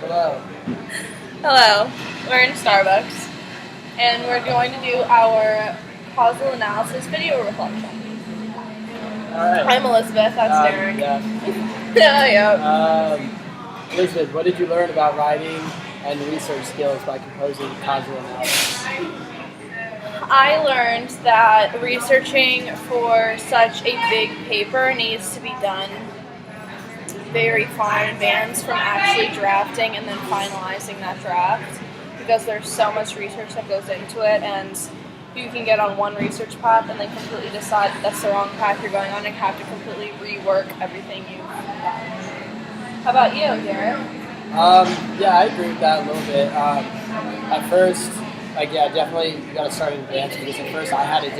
Hello. Hello, we're in Starbucks, and we're going to do our causal analysis video reflection. All right. I'm Elizabeth, that's Derek. Yeah. Yeah. Elizabeth, what did you learn about writing and research skills by composing causal analysis? I learned that researching for such a big paper needs to be done very far in advance from actually drafting and then finalizing that draft, because there's so much research that goes into it, and you can get on one research path and then completely decide that's the wrong path you're going on and have to completely rework everything you've done. How about you, Garrett? Yeah, I agree with that a little bit. At first, definitely you got to start in advance because at first I had a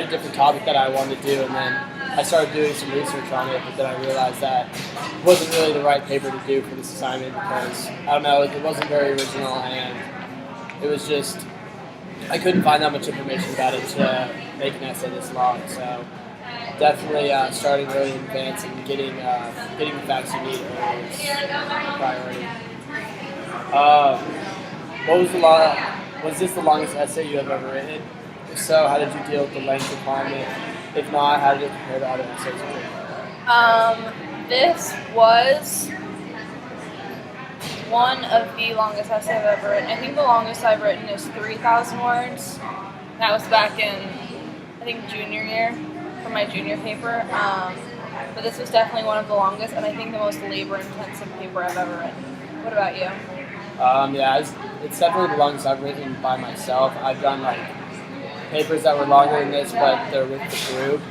different topic that I wanted to do, and then I started doing some research on it, but then I realized that it wasn't really the right paper to do for this assignment because, I don't know, it wasn't very original, and it was just, I couldn't find that much information about it to make an essay this long, so definitely starting really in advance and getting the facts you need early is a priority. What was was this the longest essay you have ever written? If so, how did you deal with the length requirement? If not, how did it compare to other essays you've written? This was one of the longest essays I've ever written. I think the longest I've written is 3,000 words. That was back in, I think, junior year for my junior paper. But this was definitely one of the longest, and I think the most labor-intensive paper I've ever written. What about you? It's definitely the longest I've written by myself. I've done like papers that were longer than this, but they're with the group.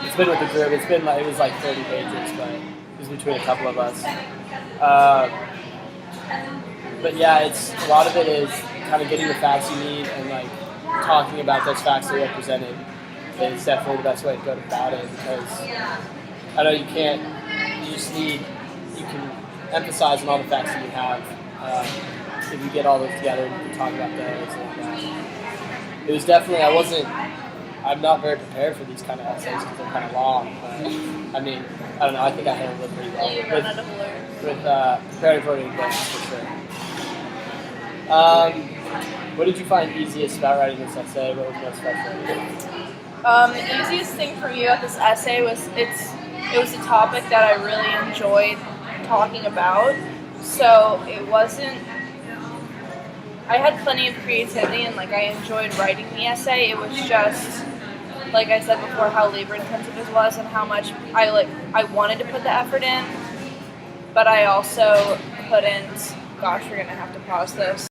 It's been with the group. It was like 30 pages, but it was between a couple of us. But yeah, it's a lot of it is kind of getting the facts you need and like talking about those facts that are presented is definitely the best way to go about it because I know you can emphasize on all the facts that you have. If you get all those together and you can talk about those. And, it was definitely, I'm not very prepared for these kind of essays because they're kind of long, but I mean, I don't know, I think I handled it pretty well. You run out of words. With preparing for an exam, for sure. What did you find easiest about writing this essay? What was most frustrating? The easiest thing for me about this essay was it was a topic that I really enjoyed talking about. So it wasn't. I had plenty of creativity and I enjoyed writing the essay. It was just, like I said before, how labor intensive it was and how much I wanted to put the effort in, but I also couldn't. Gosh, we're gonna have to pause this.